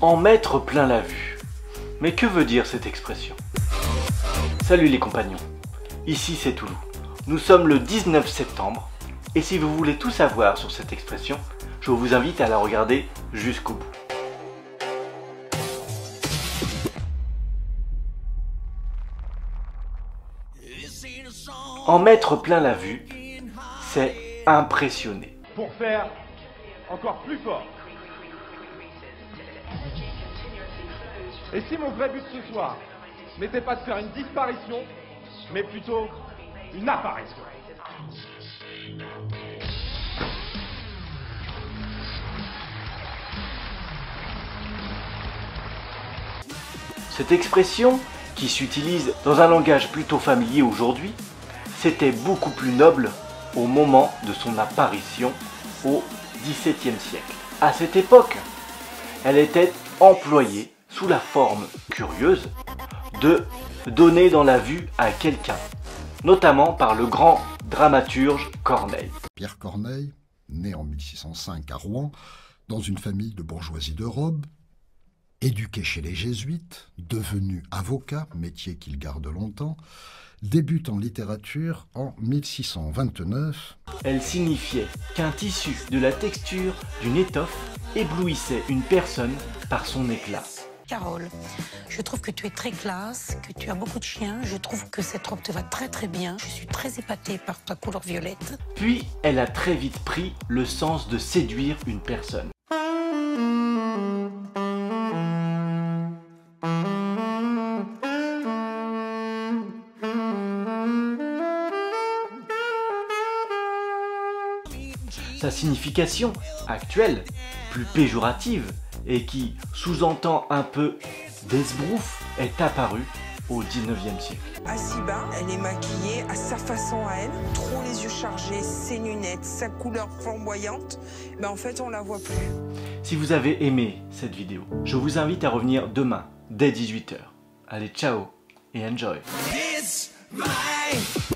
En mettre plein la vue. Mais que veut dire cette expression? Salut les compagnons, ici c'est Toulou. Nous sommes le 19 septembre et si vous voulez tout savoir sur cette expression, je vous invite à la regarder jusqu'au bout. En mettre plein la vue, c'est impressionner. Pour faire encore plus fort. Et si mon vrai but ce soir n'était pas de faire une disparition, mais plutôt une apparition. Cette expression, qui s'utilise dans un langage plutôt familier aujourd'hui, c'était beaucoup plus noble au moment de son apparition au XVIIe siècle. À cette époque, elle était employée sous la forme curieuse de donner dans la vue à quelqu'un, notamment par le grand dramaturge Corneille. Pierre Corneille, né en 1605 à Rouen, dans une famille de bourgeoisie de robe, éduqué chez les jésuites, devenu avocat, métier qu'il garde longtemps, débute en littérature en 1629. Elle signifiait qu'un tissu de la texture d'une étoffe éblouissait une personne par son éclat. Carole, je trouve que tu es très classe, que tu as beaucoup de chiens, je trouve que cette robe te va très très bien, je suis très épatée par ta couleur violette. Puis, elle a très vite pris le sens de séduire une personne. Sa signification actuelle, plus péjorative et qui sous-entend un peu d'esbrouf, est apparue au 19e siècle. Assis bas, elle est maquillée à sa façon à elle, trop les yeux chargés, ses lunettes, sa couleur flamboyante, en fait on la voit plus. Si vous avez aimé cette vidéo, je vous invite à revenir demain dès 18 h. Allez, ciao et enjoy. It's my life.